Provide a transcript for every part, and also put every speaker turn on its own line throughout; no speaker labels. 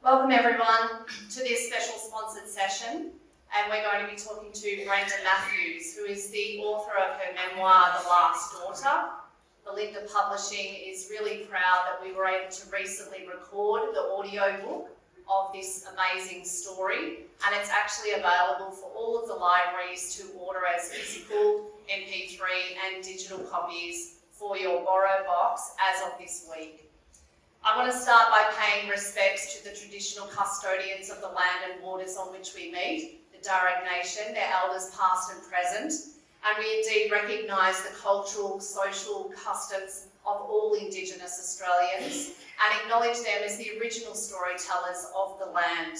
Welcome everyone to this special sponsored session, and we're going to be talking to Brenda Matthews, who is the author of her memoir, The Last Daughter. Belinda Publishing is really proud that we were able to recently record the audio book of this amazing story, and it's actually available for all of the libraries to order as physical, MP3 and digital copies for your BorrowBox as of this week. I want to start by paying respects to the traditional custodians of the land and waters on which we meet, the Darug Nation, their elders past and present, and we indeed recognise the cultural, social customs of all Indigenous Australians and acknowledge them as the original storytellers of the land.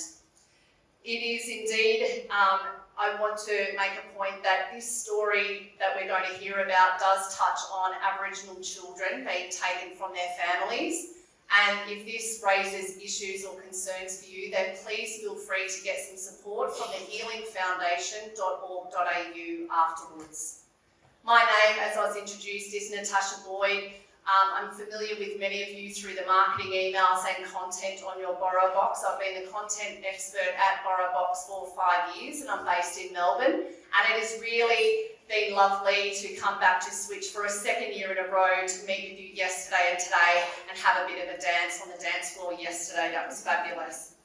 It is indeed, I want to make a point that this story that we're going to hear about does touch on Aboriginal children being taken from their families. And if this raises issues or concerns for you, then please feel free to get some support from the healingfoundation.org.au afterwards. My name, as I was introduced, is Natasha Boyd. I'm familiar with many of you through the marketing emails and content on your BorrowBox. I've been the content expert at BorrowBox for 5 years, and I'm based in Melbourne. And it has really been lovely to come back to Switch for a second year in a row to meet with you yesterday and today and have a bit of a dance on the dance floor yesterday. That was fabulous.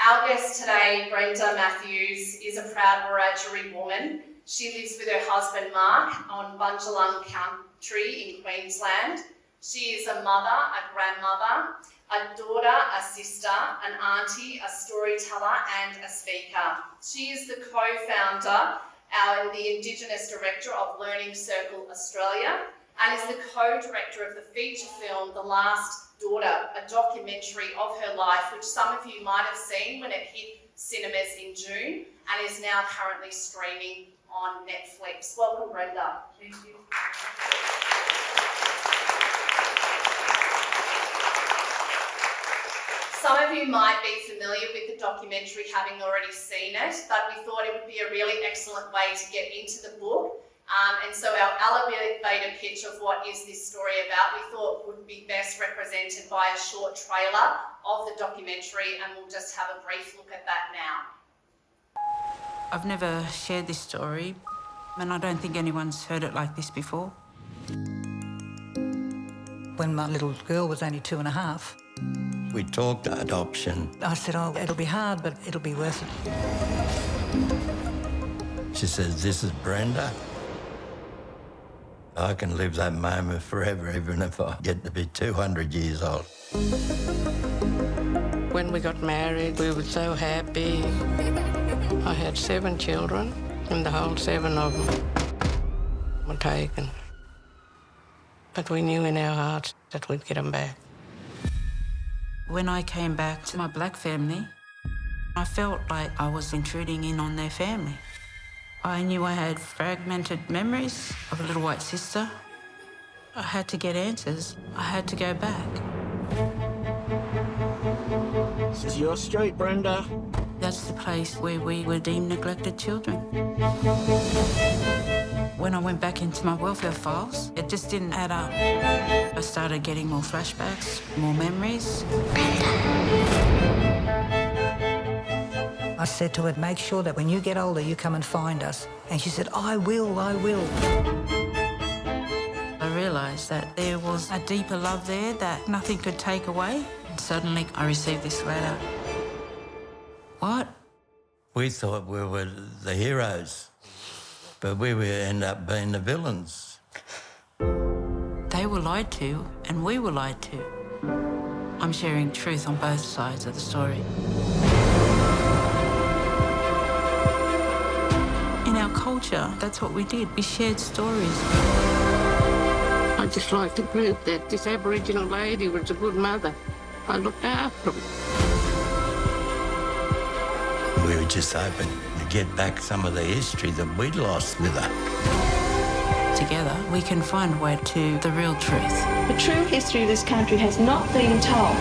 Our guest today, Brenda Matthews, is a proud Wiradjuri woman. She lives with her husband Mark on Bundjalung country in Queensland. She is a mother, a grandmother, a daughter, a sister, an auntie, a storyteller and a speaker. She is the co-founder and the Indigenous Director of Learning Circle Australia, and is the co-director of the feature film The Last Daughter, a documentary of her life, which some of you might have seen when it hit cinemas in June, and is now currently streaming on Netflix. Welcome, Brenda. Thank you. Some of you might be familiar with the documentary, having already seen it, but we thought it would be a really excellent way to get into the book. And so our elevator pitch of what is this story about, we thought would be best represented by a short trailer of the documentary, and we'll just have a brief look at that now.
I've never shared this story, and I don't think anyone's heard it like this before.
When my little girl was only 2.5,
we talked adoption.
I said, oh, it'll be hard, but it'll be worth it.
She says, this is Brenda. I can live that moment forever, even if I get to be 200 years old.
When we got married, we were so happy. I had 7 children, and the whole 7 of them were taken. But we knew in our hearts that we'd get them back.
When I came back to my black family, I felt like I was intruding in on their family. I knew I had fragmented memories of a little white sister. I had to get answers. I had to go back.
This is your street, Brenda.
That's the place where we were deemed neglected children. When I went back into my welfare files, it just didn't add up. I started getting more flashbacks, more memories.
I said to her, make sure that when you get older, you come and find us. And she said, I will, I will.
I realised that there was a deeper love there that nothing could take away. And suddenly I received this letter. What?
We thought we were the heroes, but we would end up being the villains.
They were lied to, and we were lied to. I'm sharing truth on both sides of the story. In our culture, that's what we did. We shared stories.
I just like to prove that this Aboriginal lady was a good mother. I looked after them.
We were just hoping to get back some of the history that we'd lost with her.
Together, we can find a way to the real truth.
The true history of this country has not been told.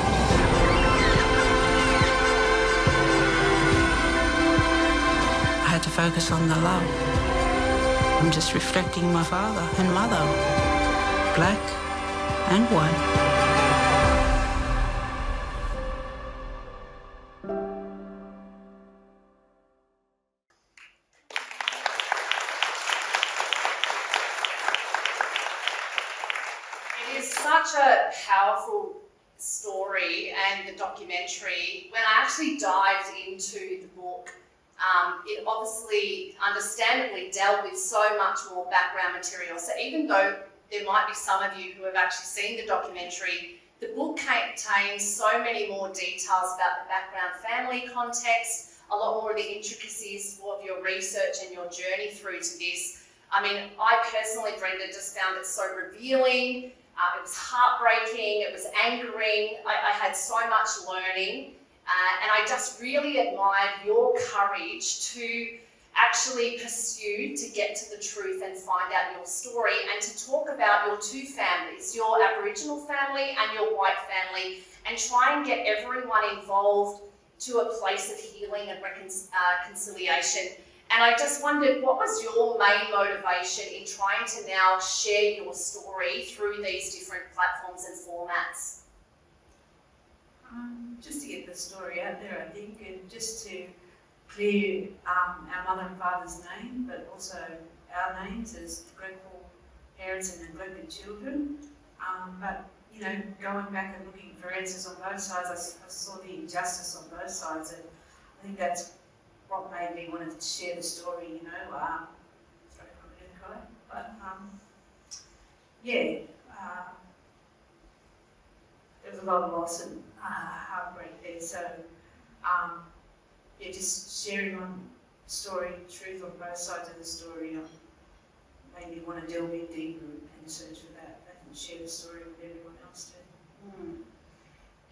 I had to focus on the love. I'm just reflecting my father and mother, black and white.
such a powerful story and the documentary. When I actually dived into the book, it obviously, understandably, dealt with so much more background material. So even though there might be some of you who have actually seen the documentary, the book contains so many more details about the background family context, a lot more of the intricacies of your research and your journey through to this. I mean, I personally, Brenda, just found it so revealing. It was heartbreaking, it was angering. I had so much learning, and I just really admired your courage to actually pursue to get to the truth and find out your story, and to talk about your two families, your Aboriginal family and your white family, and try and get everyone involved to a place of healing and reconciliation. And I just wondered, what was your main motivation in trying to now share your story through these different platforms and formats?
Just to get the story out there, I think, and just to clear our mother and father's name, but also our names as neglectful parents and neglected children. But, you know, going back and looking for answers on both sides, I saw the injustice on both sides, and I think that's what made me want to share the story, you know. Sorry, I'm going to cry. But, yeah, there was a lot of loss and heartbreak there. So, yeah, just sharing on the story, truth on both sides of the story, made me want to delve in deeper and search for that and share the story with everyone else too.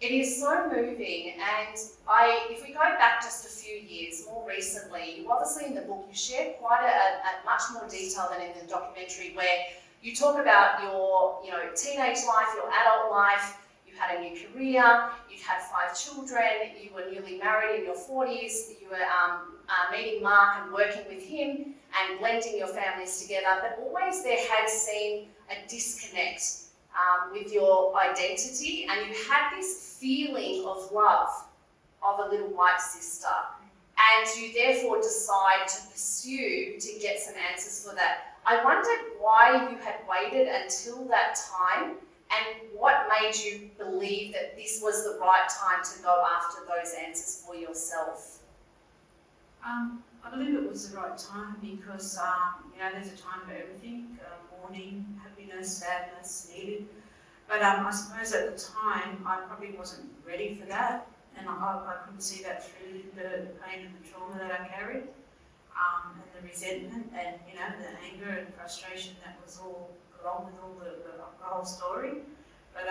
It is so moving, and if we go back just a few years, more recently, obviously in the book you share quite a much more detail than in the documentary, where you talk about your teenage life, your adult life. You had a new career, you've had 5 children, you were newly married in your 40s, you were meeting Mark and working with him and blending your families together, but always there had seemed a disconnect with your identity, and you had this feeling of love of a little white sister, and you therefore decide to pursue to get some answers for that. I wondered why you had waited until that time, and what made you believe that this was the right time to go after those answers for yourself?
I believe it was the right time because, there's a time for everything, mourning, happiness, sadness, needed. But I suppose at the time, I probably wasn't ready for that, and I couldn't see that through the pain and the trauma that I carried, and the resentment and, the anger and frustration that was all along with all the whole story. But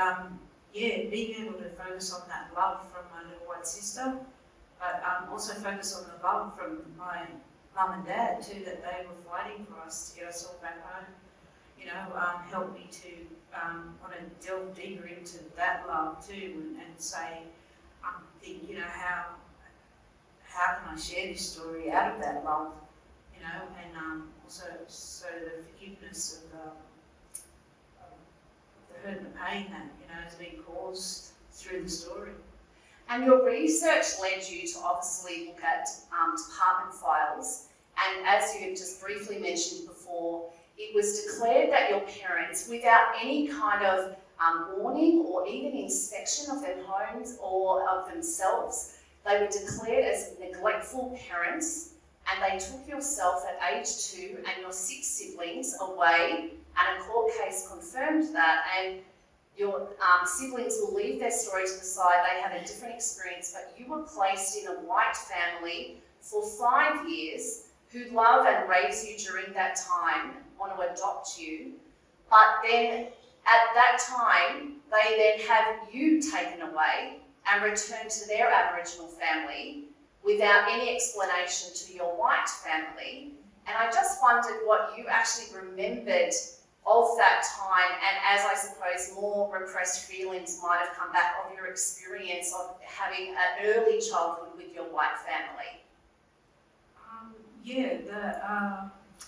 being able to focus on that love from my little white sister, but also focus on the love from my mum and dad too, that they were fighting for us to get us all back home, helped me to want to delve deeper into that love too, and say, think, how can I share this story out of that love, and also so the forgiveness of the hurt and the pain that, has been caused through the story.
And your research led you to obviously look at department files, and as you have just briefly mentioned before, it was declared that your parents, without any kind of warning or even inspection of their homes or of themselves, they were declared as neglectful parents, and they took yourself at age 2 and your 6 siblings away, and a court case confirmed that, and your siblings will leave their story to the side. They had a different experience, but you were placed in a white family for 5 years who love and raise you during that time, want to adopt you, but then at that time, they then have you taken away and returned to their Aboriginal family without any explanation to your white family. And I just wondered what you actually remembered of that time, and as I suppose more repressed feelings might have come back of your experience of having an early childhood with your white family.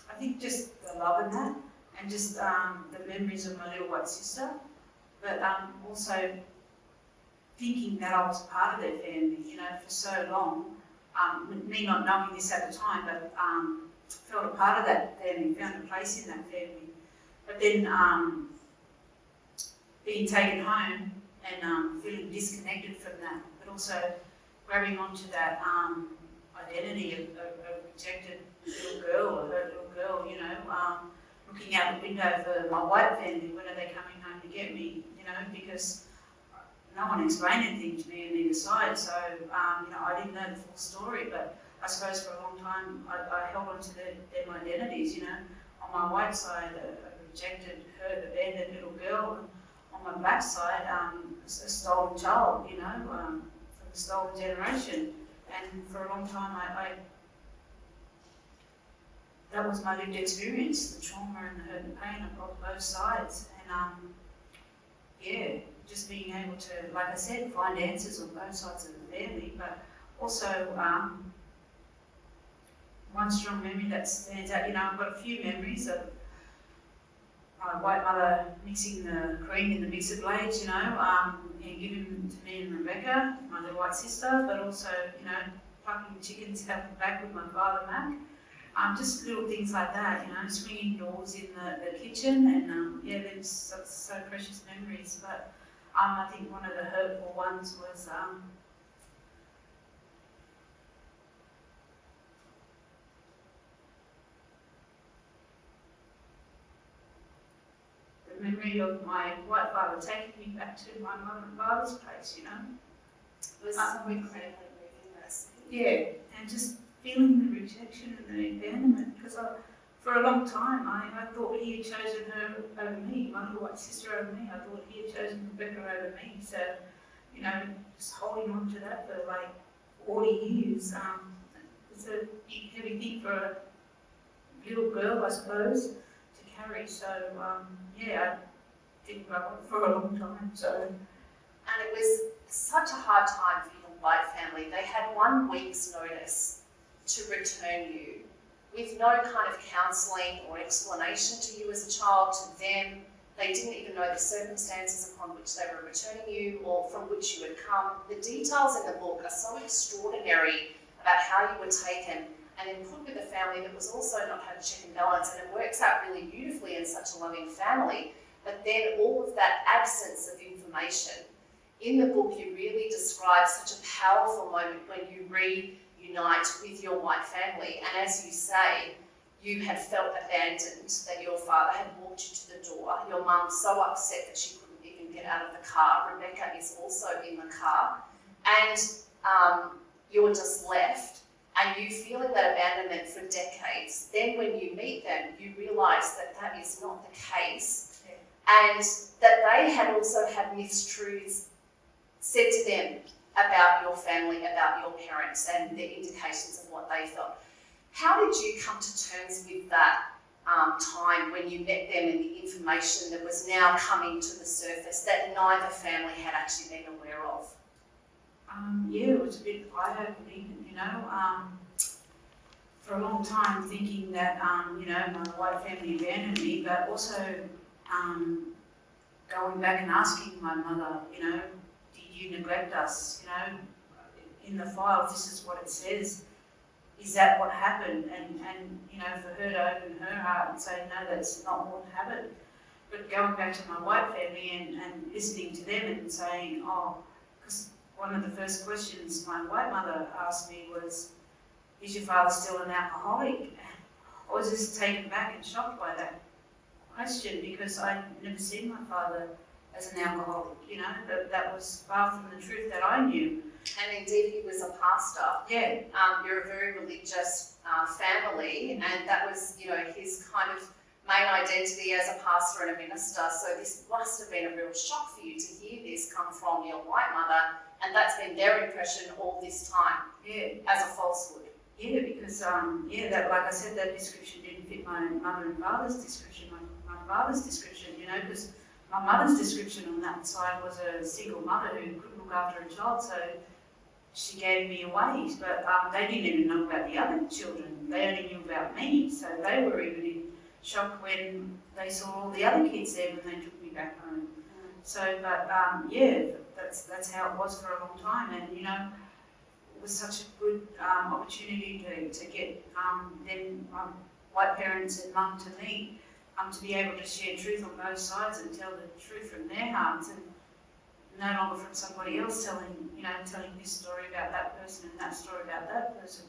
I think just the love in that, and just the memories of my little white sister, but also thinking that I was part of their family, for so long. Me not knowing this at the time, but felt a part of that family, found a place in that family. But then being taken home and feeling disconnected from that, but also grabbing onto that identity of a rejected little girl or her little girl, you know, looking out the window for my white family, when are they coming home to get me, you know, because no one explained anything to me on either side, so, you know, I didn't know the full story, but I suppose for a long time I held on to them identities, you know. On my white side, a rejected, hurt, abandoned little girl, and on my black side, a stolen child, you know, from the stolen generation. And for a long time, that was my lived experience, the trauma and the hurt and pain of both sides. And yeah, just being able to, like I said, find answers on both sides of the family, but also one strong memory that stands out, you know, I've got a few memories of my white mother mixing the cream in the mixer blades, you know, and giving them to me and Rebecca, my little white sister, but also, you know, plucking chickens out the back with my father, Mac. Just little things like that, you know, swinging doors in the kitchen, and yeah, they're so precious memories. But I think one of the hurtful ones was the memory of my white father taking me back to my mother and father's place, you know.
It was so incredibly moving, this.
Yeah, and just feeling the rejection and the abandonment, because for a long time I thought he had chosen her over me, my little white sister over me. I thought he had chosen Rebecca over me. So, you know, just holding on to that for like 40 years, it's a big, heavy thing for a little girl, I suppose, to carry. So, yeah, I think about it for a long time. So,
and it was such a hard time for your white family. They had 1 week's notice to return you, with no kind of counselling or explanation to you as a child, to them. They didn't even know the circumstances upon which they were returning you or from which you had come. The details in the book are so extraordinary about how you were taken and then put with a family that was also not had a check and balance, and it works out really beautifully in such a loving family. But then all of that absence of information. In the book, you really describe such a powerful moment when you reunite with your white family, and as you say, you had felt abandoned, that your father had walked you to the door, your mum so upset that she couldn't even get out of the car, Rebecca is also in the car, and you were just left, and you feeling that abandonment for decades. Then when you meet them, you realise that that is not the case, and that they had also had mistruths said to them about your family, about your parents, and the indications of what they felt. How did you come to terms with that time when you met them and the information that was now coming to the surface that neither family had actually been aware of?
Yeah, it was a bit eye-opening, you know. For a long time thinking that, you know, my white family abandoned me, but also going back and asking my mother, you know, did you neglect us, you know, in the file, this is what it says. Is that what happened? And you know, for her to open her heart and say, no, that's not what happened. But going back to my white family and listening to them and saying, oh, because one of the first questions my white mother asked me was, is your father still an alcoholic? I was just taken back and shocked by that question, because I'd never seen my father as an alcoholic, you know, that was far from the truth that I knew.
And indeed, he was a pastor.
Yeah.
You're a very religious family, and that was, you know, his kind of main identity as a pastor and a minister. So this must have been a real shock for you to hear this come from your white mother, and that's been their impression all this time.
Yeah.
As a falsehood.
Yeah, because yeah, that, like I said, that description didn't fit my mother and father's description. My father's description, you know, because my mother's description on that side was a single mother who couldn't look after a child, so she gave me away. But they didn't even know about the other children. They only knew about me, so they were even in shock when they saw all the other kids there when they took me back home. So, but yeah, that's how it was for a long time, and you know, it was such a good opportunity to get them white parents and mum to meet. to be able to share truth on both sides and tell the truth from their hearts, and no longer from somebody else telling this story about that person and that story about that person.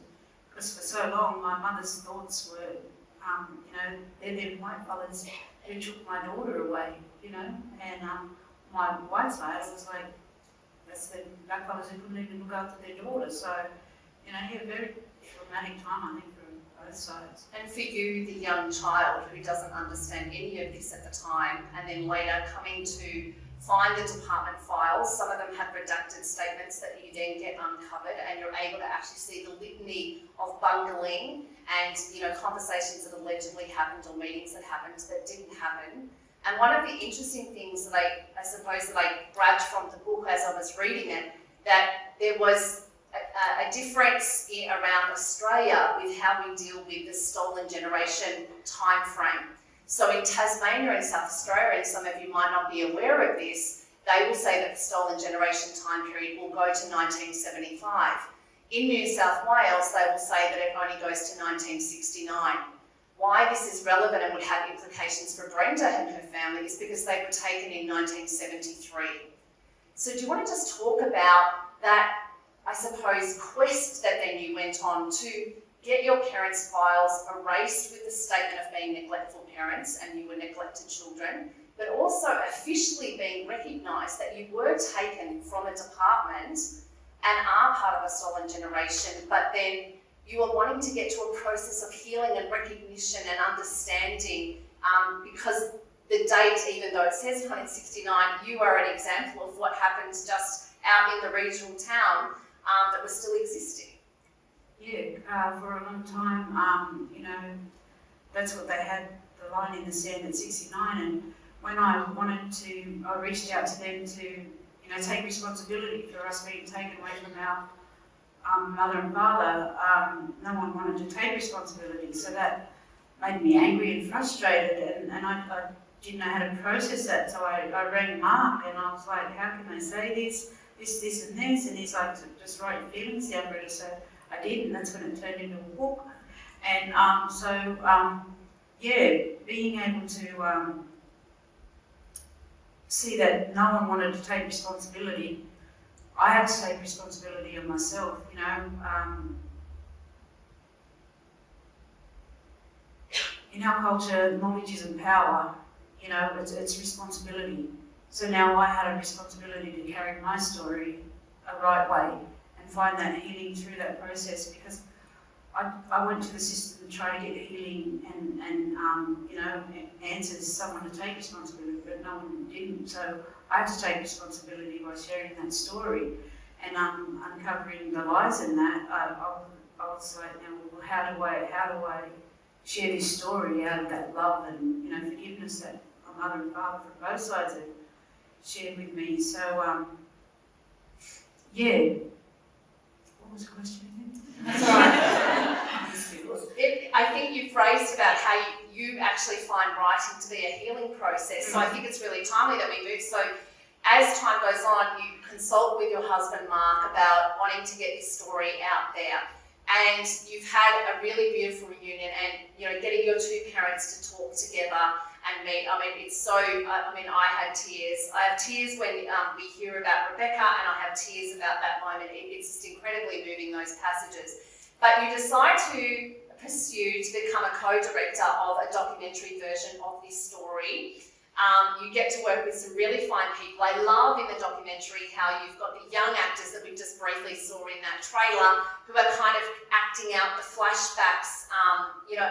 Because for so long, my mother's thoughts were, they're them white fellas who took my daughter away, and my white side, I was like, that's the black fellas who couldn't even look after their daughter. So, a very traumatic time, I think, for both sides.
And for you, the young child who doesn't understand any of this at the time, and then later coming to find the department files, some of them have redacted statements that you then get uncovered, and you're able to actually see the litany of bungling and conversations that allegedly happened or meetings that happened that didn't happen. And one of the interesting things that I suppose that I grabbed from the book as I was reading it, that there was a difference around Australia with how we deal with the stolen generation time frame. So in Tasmania and South Australia, and some of you might not be aware of this, they will say that the stolen generation time period will go to 1975. In New South Wales, they will say that it only goes to 1969. Why this is relevant and would have implications for Brenda and her family is because they were taken in 1973. So do you want to just talk about that, I suppose, quest that then you went on to get your parents' files erased with the statement of being neglectful parents and you were neglected children, but also officially being recognised that you were taken from a department and are part of a stolen generation, but then you are wanting to get to a process of healing and recognition and understanding, because the date, even though it says 1969, you are an example of what happened just out in the regional town that was still existing.
Yeah, for a long time, that's what they had, the line in the sand at 69, and when I reached out to them to, take responsibility for us being taken away from our mother and father, no one wanted to take responsibility, so that made me angry and frustrated, and I didn't know how to process that, so I rang Mark, and I was like, how can they say this, and this, and he's like, just write your feelings down, Brenda. So I did, and that's when it turned into a book. And being able to see that no one wanted to take responsibility, I had to take responsibility of myself, in our culture, knowledge isn't power, it's responsibility. So now I had a responsibility to carry my story a right way and find that healing through that process, because I went to the system to try to get healing and answers, someone to take responsibility, but no one didn't. So I had to take responsibility by sharing that story and uncovering the lies in that. I was like, how do I share this story out of that love and forgiveness that my mother and father from both sides have shared with me. So what was the question again?
That's all right. I think you phrased about how you actually find writing to be a healing process. So I think it's really timely that we move. So as time goes on, you consult with your husband, Mark, about wanting to get this story out there. And you've had a really beautiful reunion and, getting your two parents to talk together and meet. I mean, it's so, I had tears. I have tears when we hear about Rebecca, and I have tears about that moment. It's just incredibly moving, those passages. But you decide to pursue to become a co-director of a documentary version of this story. You get to work with some really fine people. I love in the documentary how you've got the young actors that we just briefly saw in that trailer who are kind of acting out the flashbacks,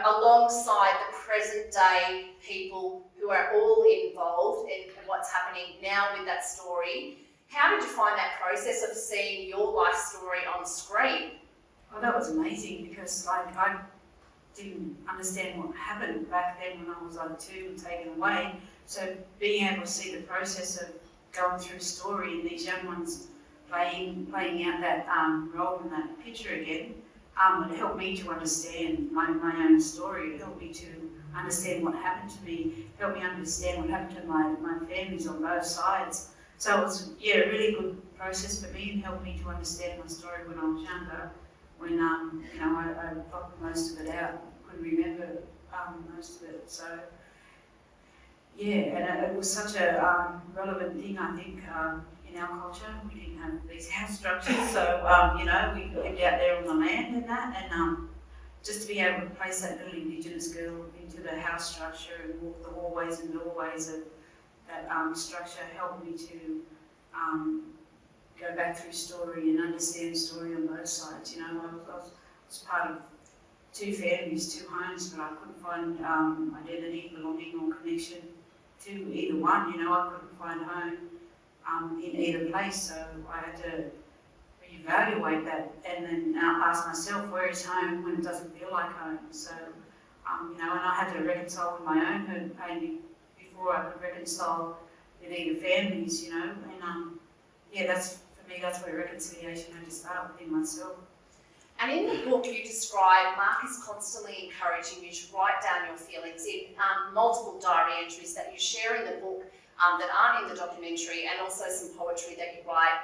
alongside the present day people who are all involved in what's happening now with that story. How did you find that process of seeing your life story on screen?
Oh, that was amazing, because I didn't understand what happened back then when I was 2 and taken away. So being able to see the process of going through story and these young ones playing out that role in that picture again, it helped me to understand my own story. It helped me to understand what happened to me. It helped me understand what happened to my families on both sides. So it was a really good process for me, and helped me to understand my story when I was younger. When I blocked most of it out, couldn't remember most of it. So and it was such a relevant thing, I think, in our culture. We didn't have these house structures, so, we lived out there on the land and that, and just to be able to place that little Indigenous girl into the house structure and walk the hallways and doorways of that structure helped me to go back through story and understand story on both sides. I was part of two families, two homes, but I couldn't find identity, belonging or connection to either one. I couldn't find home in either place, so I had to reevaluate that and then ask myself where is home when it doesn't feel like home. So, and I had to reconcile with my own hurt and pain before I could reconcile with either families, and that's, for me, that's where reconciliation had to start within myself.
And in the book you describe, Mark is constantly encouraging you to write down your feelings in multiple diary entries that you share in the book that aren't in the documentary, and also some poetry that you write,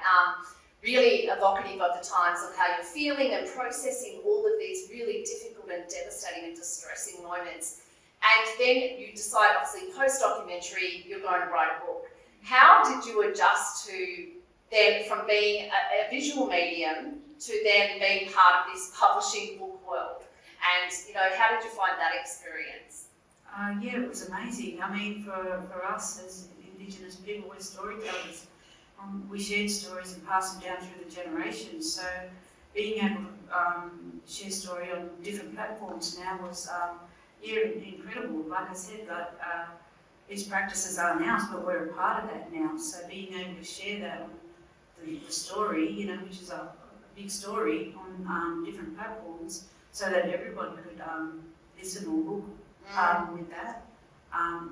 really evocative of the times of how you're feeling and processing all of these really difficult and devastating and distressing moments. And then you decide, obviously, post-documentary, you're going to write a book. How did you adjust to then, from being a visual medium to then being part of this publishing book world? And, how did you find that experience?
It was amazing. I mean, for us as Indigenous people, we're storytellers. We shared stories and passed them down through the generations. So being able to share story on different platforms now was, incredible. Like I said, these practices aren't ours, but we're a part of that now. So being able to share that on the story, which is a big story on different platforms, so that everyone could listen or look with that.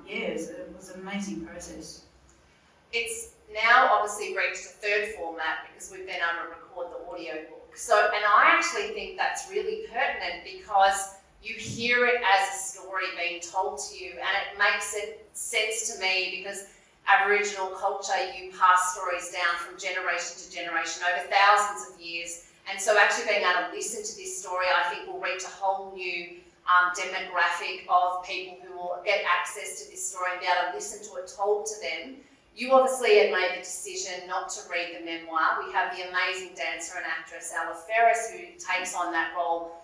It was an amazing process.
It's now obviously reached a third format because we've been able to record the audio book. And I actually think that's really pertinent because you hear it as a story being told to you, and it makes sense to me because Aboriginal culture, you pass stories down from generation to generation over thousands of years. And so actually being able to listen to this story, I think, will reach a whole new demographic of people who will get access to this story and be able to listen to it told to them. You obviously had made the decision not to read the memoir. We have the amazing dancer and actress Ella Ferris, who takes on that role,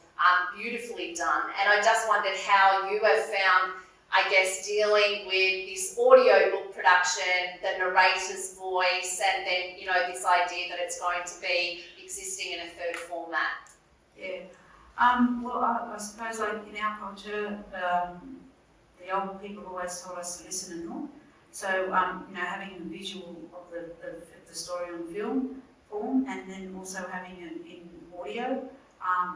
beautifully done. And I just wondered how you have found, I guess, dealing with this audio book production, the narrator's voice, and then, this idea that it's going to be existing in a third format.
I suppose, like in our culture, the old people always told us to listen and not. So, having the visual of the story on film form, and then also having it in audio,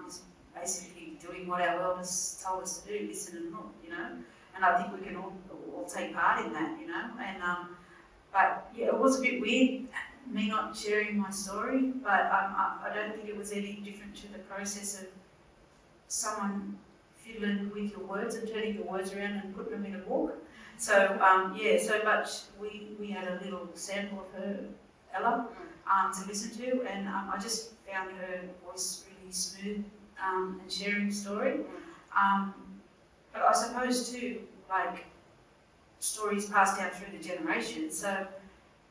is basically doing what our elders told us to do, listen and not, And I think we can all take part in that, And but it was a bit weird, me not sharing my story, but I don't think it was any different to the process of someone fiddling with your words and turning your words around and putting them in a book. So but we had a little sample of her, Ella, to listen to, and I just found her voice really smooth and sharing the story. But I suppose too, like, stories passed down through the generations, so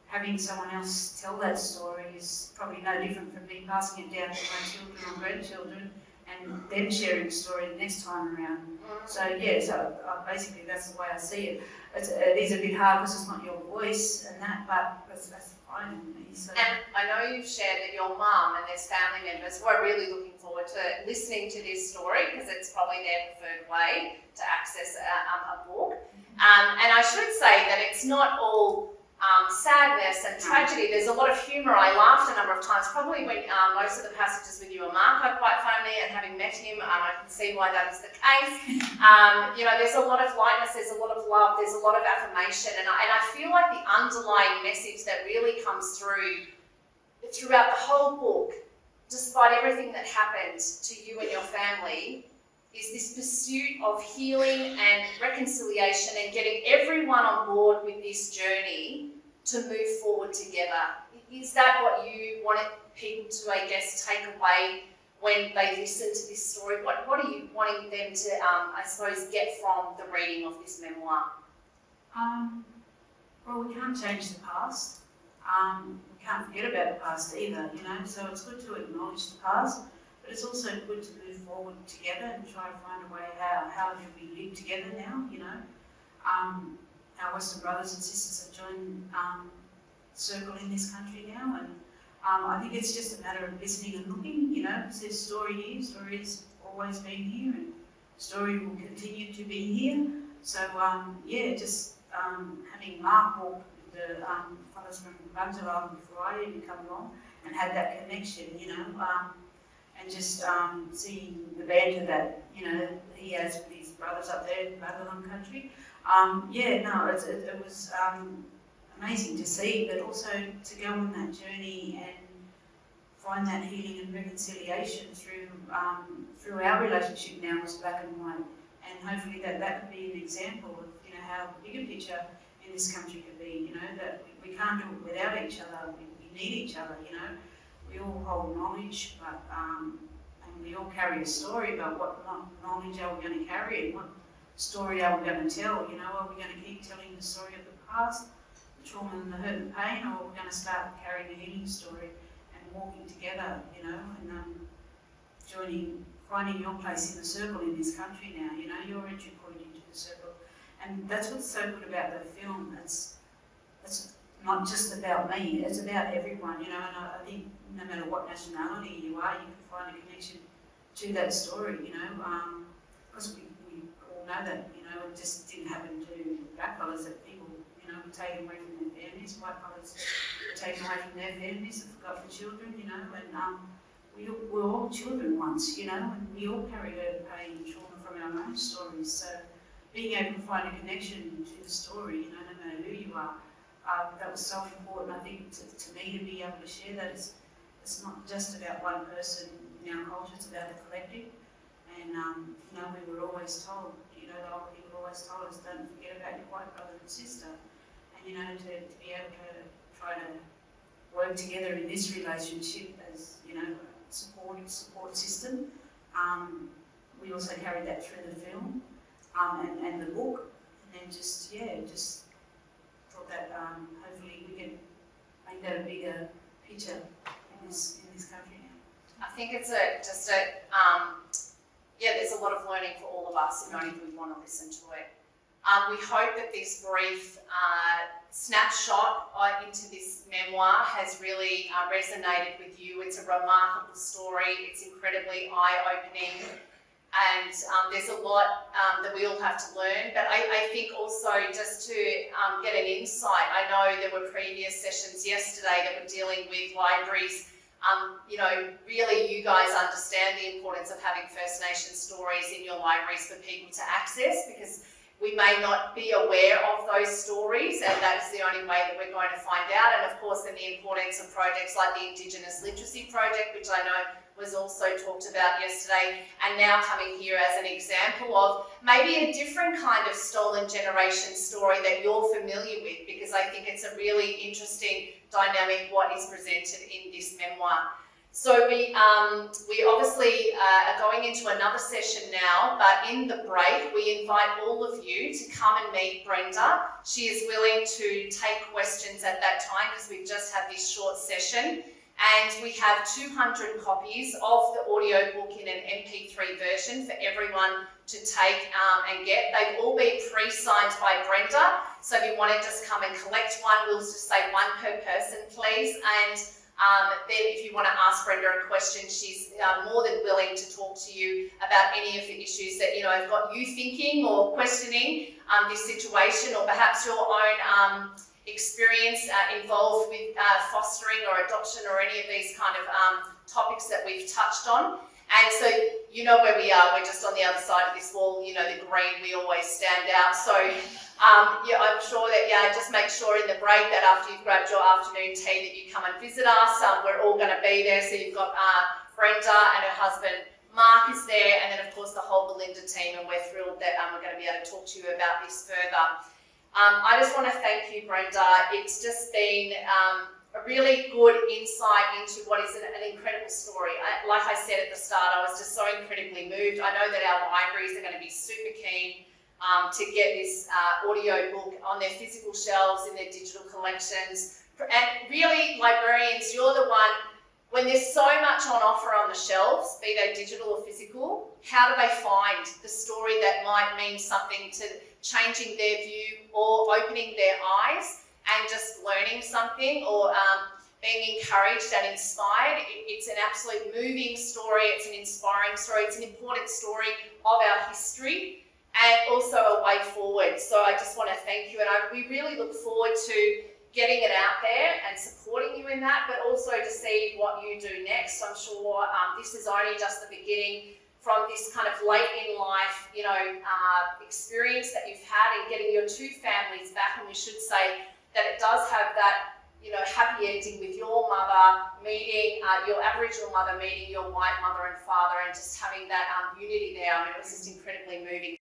having someone else tell that story is probably no different from me passing it down to my children or grandchildren and then sharing the story the next time around. So basically that's the way I see it. It is a bit hard because it's not your voice and that, but that's fine with me. So.
And I know you've shared that your mum and there's family members who are really looking forward to listening to this story because it's probably their preferred way to access a book. And I should say that it's not all sadness and tragedy. There's a lot of humour. I laughed a number of times, probably when most of the passages with you and Mark are quite funny, and having met him, I can see why that is the case. There's a lot of lightness, there's a lot of love, there's a lot of affirmation, and I feel like the underlying message that really comes throughout the whole book, despite everything that happened to you and your family, is this pursuit of healing and reconciliation and getting everyone on board with this journey to move forward together. Is that what you wanted people to, I guess, take away when they listen to this story? What are you wanting them to, I suppose, get from the reading of this memoir?
Well, we can't change the past. We can't forget about the past either, you know, so it's good to acknowledge the past, but it's also good to move forward together and try to find a way how do we live together now, you know. Our Western brothers and sisters have joined Circle in this country now, and I think it's just a matter of listening and looking, you know, because there's story here, story has always been here, and story will continue to be here. So, yeah, just having Mark walk with the fellas from Bunjalung before I even come along and had that connection, you know, and just seeing the banter that, you know, he has with his brothers up there in Bunjalung country. Yeah, no, it was amazing to see, but also to go on that journey and find that healing and reconciliation through our relationship now as black and white, and hopefully that could be an example of, you know, how the bigger picture in this country could be, you know, that we can't do it without each other, we need each other, you know. We all hold knowledge, but and we all carry a story, but what knowledge are we going to carry, and what story are we going to tell, you know? Are we going to keep telling the story of the past, the trauma and the hurt and pain, or are we going to start carrying a healing story and walking together, you know, and finding your place in the circle in this country now, you know, your entry point into the circle. And that's what's so good about the film. It's not just about me, it's about everyone, you know, and I think no matter what nationality you are, you can find a connection to that story, you know, because we all know that, you know, it just didn't happen to black fellas, that people, you know, were taken away from their families, white fellas were taken away from their families and forgotten children, you know, and we were all children once, you know, and we all carry hurt, pain and trauma from our own stories. So being able to find a connection to the story, you know, no matter who you are, that was so important, I think, to me, to be able to share that. It's not just about one person in our culture, it's about the collective. And, you know, we were always told, you know, the older people always told us, don't forget about your white brother and sister. And, you know, to be able to try to work together in this relationship as, you know, support system. We also carried that through the film and the book, and then just thought that hopefully we can make that a bigger picture in this country now.
I think it's there's a lot of learning for all of us, and only if we want to listen to it. We hope that this brief snapshot into this memoir has really resonated with you. It's a remarkable story. It's incredibly eye-opening, and there's a lot that we all have to learn. But I think also just to get an insight, I know there were previous sessions yesterday that were dealing with libraries. You know, really you guys understand the importance of having First Nation stories in your libraries for people to access, because we may not be aware of those stories, and that's the only way that we're going to find out. And of course, then the importance of projects like the Indigenous Literacy Project, which I know was also talked about yesterday, and now coming here as an example of maybe a different kind of stolen generation story that you're familiar with, because I think it's a really interesting dynamic what is presented in this memoir. So we obviously are going into another session now, but in the break we invite all of you to come and meet Brenda. She is willing to take questions at that time, because we've just had this short session, and we have 200 copies of the audio book in an MP3 version for everyone to take and get. They've all been pre-signed by Brenda, so if you want to just come and collect one, we'll just say one per person, please. And then if you want to ask Brenda a question, she's more than willing to talk to you about any of the issues that, you know, have got you thinking or questioning this situation, or perhaps your own experience involved with fostering or adoption or any of these kind of topics that we've touched on. And so you know where we are, we're just on the other side of this wall, you know, the green, we always stand out. So I'm sure that, just make sure in the break that after you've grabbed your afternoon tea that you come and visit us. We're all going to be there. So you've got Brenda and her husband Mark is there, and then of course the whole Belinda team, and we're thrilled that we're going to be able to talk to you about this further. I just want to thank you, Brenda. It's just been a really good insight into what is an incredible story. Like I said at the start, I was just so incredibly moved. I know that our libraries are going to be super keen to get this audio book on their physical shelves, in their digital collections. And really, librarians, you're the one, when there's so much on offer on the shelves, be they digital or physical, how do they find the story that might mean something to changing their view or opening their eyes and just learning something, or being encouraged and inspired? It's an absolute moving story, it's an inspiring story, it's an important story of our history and also a way forward. So I just want to thank you, and we really look forward to getting it out there and supporting you in that, but also to see what you do next. I'm sure this is only just the beginning from this kind of late in life, experience that you've had in getting your two families back. And we should say that it does have that, happy ending with your mother meeting, your Aboriginal mother meeting your white mother and father, and just having that unity there. I mean, it was just incredibly moving.